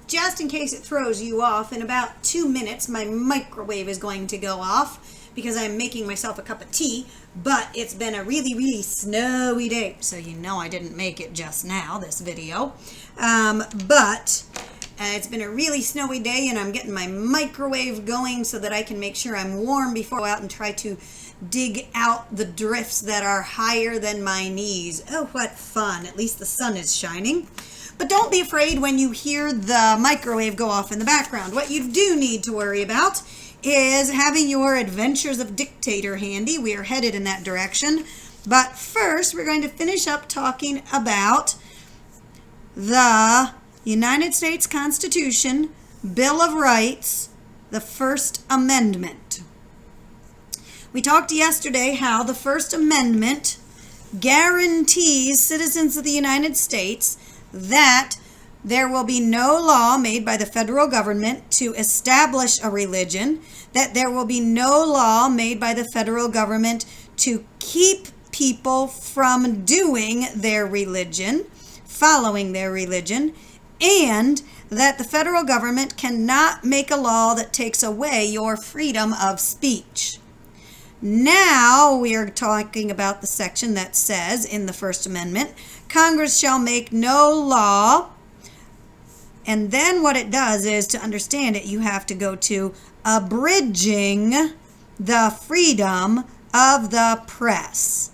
just in case it throws you off, in about 2 minutes my microwave is going to go off because I'm making myself a cup of tea, but it's been a really snowy day, so you know I didn't make it just now, this video. It's been a really snowy day, and I'm getting my microwave going so that I can make sure I'm warm before I go out and try to dig out the drifts that are higher than my knees. Oh, what fun. At least the sun is shining. But don't be afraid when you hear the microwave go off in the background. What you do need to worry about is having your Adventures of Dictator handy. We are headed in that direction. But first, we're going to finish up talking about the United States Constitution, Bill of Rights, the First Amendment. We talked yesterday how the First Amendment guarantees citizens of the United States that there will be no law made by the federal government to establish a religion, that there will be no law made by the federal government to keep people from doing their religion, following their religion, and that the federal government cannot make a law that takes away your freedom of speech. Now we are talking about the section that says in the First Amendment, Congress shall make no law. And then what it does is, to understand it, you have to go to abridging the freedom of the press.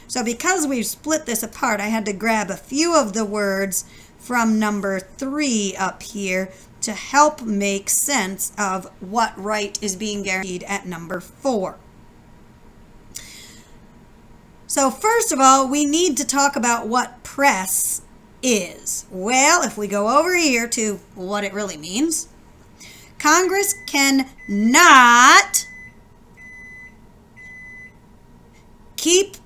So because we've split this apart, I had to grab a few of the words from number 3 up here to help make sense of what right is being guaranteed at number 4. So first of all, we need to talk about what press is. Well, if we go over here to what it really means, Congress cannot keep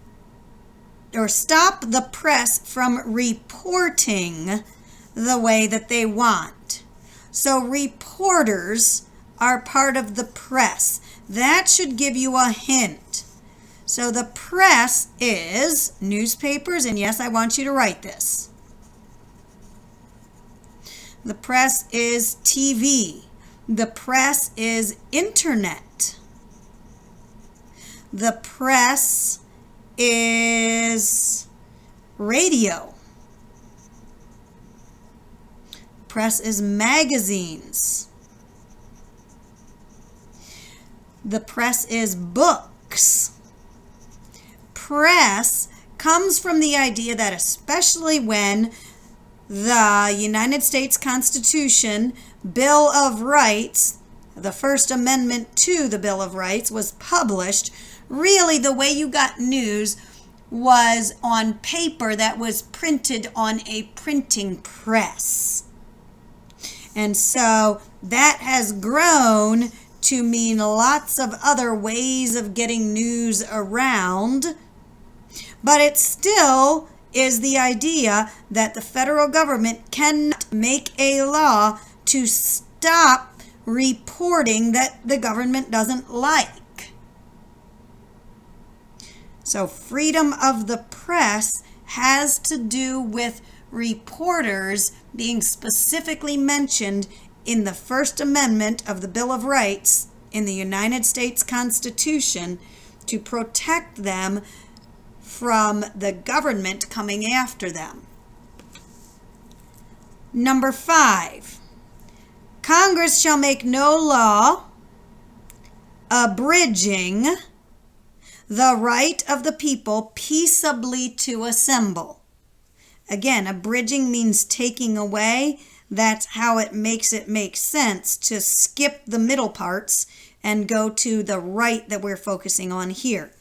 or stop the press from reporting the way that they want. So reporters are part of the press. That should give you a hint. So the press is newspapers, and yes, I want you to write this. The press is TV. The press is internet. The press is radio. Press is magazines. The press is books. Press comes from the idea that, especially when the United States Constitution, Bill of Rights, the First Amendment to the Bill of Rights was published, really the way you got news was on paper that was printed on a printing press. And so that has grown to mean lots of other ways of getting news around, but it still is the idea that the federal government cannot make a law to stop reporting that the government doesn't like. So freedom of the press has to do with reporters being specifically mentioned in the First Amendment of the Bill of Rights in the United States Constitution to protect them from the government coming after them. Number 5, Congress shall make no law abridging the right of the people peaceably to assemble. Again, abridging means taking away. That's how it makes sense to skip the middle parts and go to the right that we're focusing on here.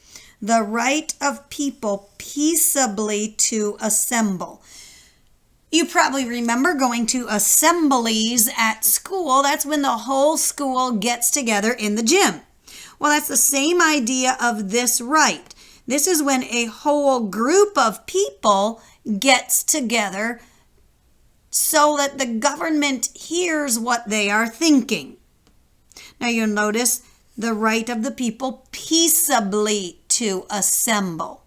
The right of people peaceably to assemble. You probably remember going to assemblies at school. That's when the whole school gets together in the gym. Well, that's the same idea of this right. This is when a whole group of people gets together so that the government hears what they are thinking. Now you'll notice the right of the people peaceably to assemble.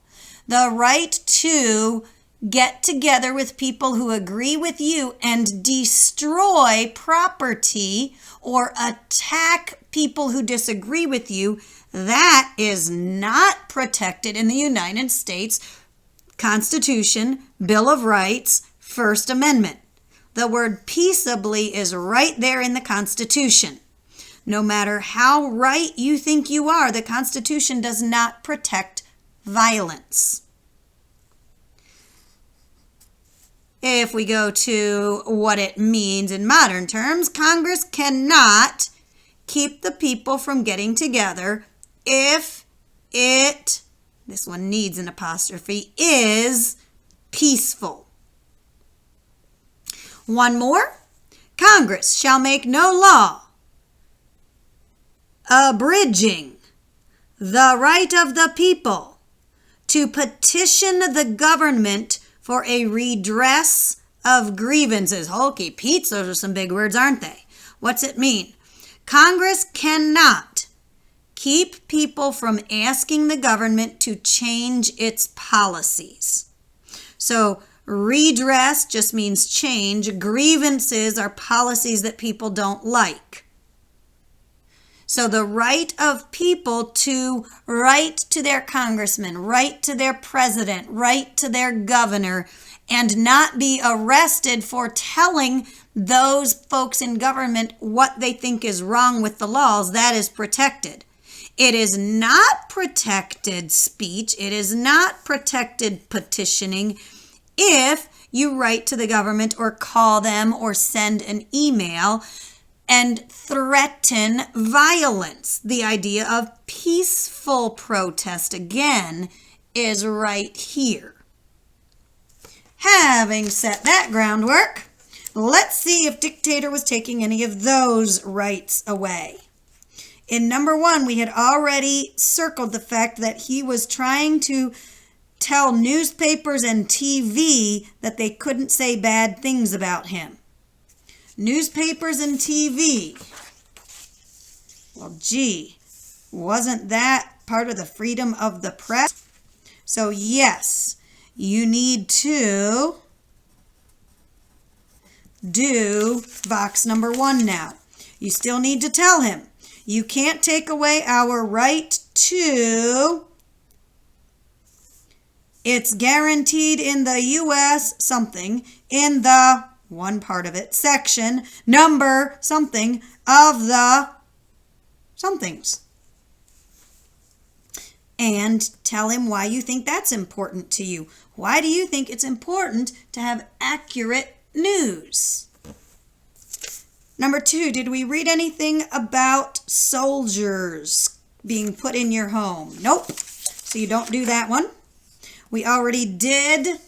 The right to get together with people who agree with you and destroy property or attack people who disagree with you, that is not protected in the United States Constitution, Bill of Rights, First Amendment. The word peaceably is right there in the Constitution. No matter how right you think you are, the Constitution does not protect violence. If we go to what it means in modern terms, Congress cannot keep the people from getting together if it, this one needs an apostrophe, is peaceful. One more. Congress shall make no law abridging the right of the people to petition the government for a redress of grievances. Holy Pete, those are some big words, aren't they? What's it mean? Congress cannot keep people from asking the government to change its policies. So redress just means change. Grievances are policies that people don't like. So the right of people to write to their congressman, write to their president, write to their governor, and not be arrested for telling those folks in government what they think is wrong with the laws, that is protected. It is not protected speech. It is not protected petitioning if you write to the government or call them or send an email and threaten violence. The idea of peaceful protest, again, is right here. Having set that groundwork, let's see if Dictator was taking any of those rights away. In number 1, we had already circled the fact that he was trying to tell newspapers and TV that they couldn't say bad things about him. Newspapers and TV. Well, gee, wasn't that part of the freedom of the press? So yes, you need to do box number 1 now. You still need to tell him, you can't take away our right to, it's guaranteed in the U.S. something, in the one part of it, section, number, something, of the somethings. And tell him why you think that's important to you. Why do you think it's important to have accurate news? Number 2, did we read anything about soldiers being put in your home? Nope. So you don't do that one. We already did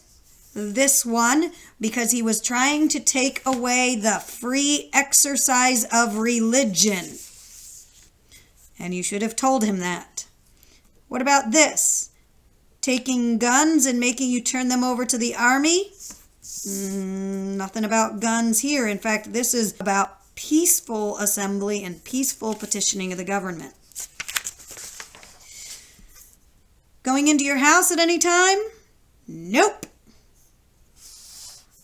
this one because he was trying to take away the free exercise of religion. And you should have told him that. What about this? Taking guns and making you turn them over to the army? Nothing about guns here. In fact, this is about peaceful assembly and peaceful petitioning of the government. Going into your house at any time? Nope.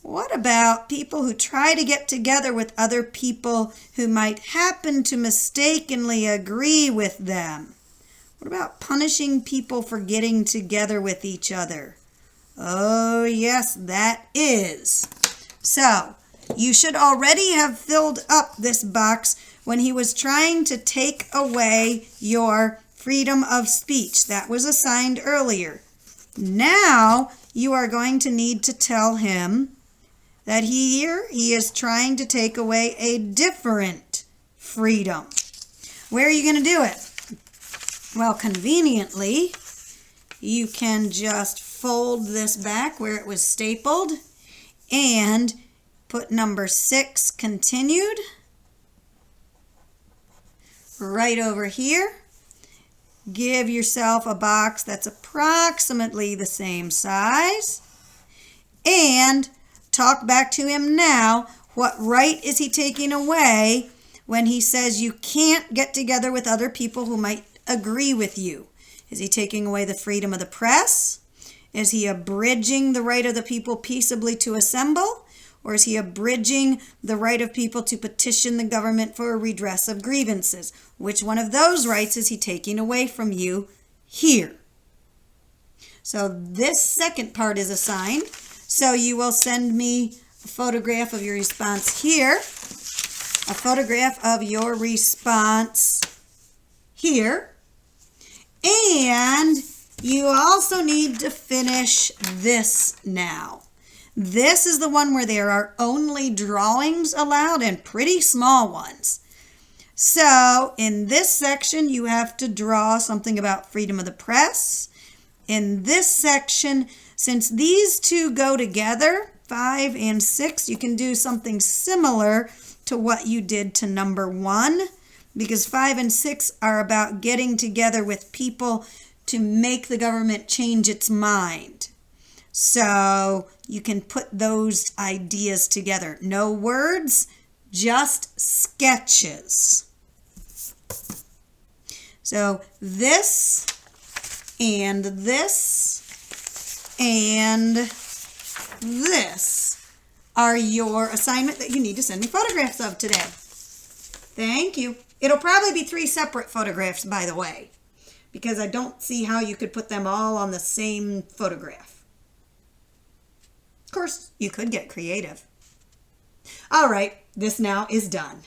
What about people who try to get together with other people who might happen to mistakenly agree with them? What about punishing people for getting together with each other? Oh, yes, that is. So, you should already have filled up this box when he was trying to take away your freedom of speech. That was assigned earlier. Now, you are going to need to tell him that he is trying to take away a different freedom. Where are you going to do it? Well, conveniently, you can just fold this back where it was stapled and put number 6 continued right over here. Give yourself a box that's approximately the same size and talk back to him now. What right is he taking away when he says you can't get together with other people who might agree with you? Is he taking away the freedom of the press? Is he abridging the right of the people peaceably to assemble? Or is he abridging the right of people to petition the government for a redress of grievances? Which one of those rights is he taking away from you here? So this second part is assigned. So you will send me a photograph of your response here, a photograph of your response here, and you also need to finish this now. This is the one where there are only drawings allowed and pretty small ones. So in this section, you have to draw something about freedom of the press. In this section, since these two go together, 5 and 6, you can do something similar to what you did to number 1, because 5 and 6 are about getting together with people to make the government change its mind. So you can put those ideas together. No words, just sketches. So this and this and this are your assignment that you need to send me photographs of today. Thank you. It'll probably be 3 separate photographs, by the way, because I don't see how you could put them all on the same photograph. Of course, you could get creative. All right, this now is done.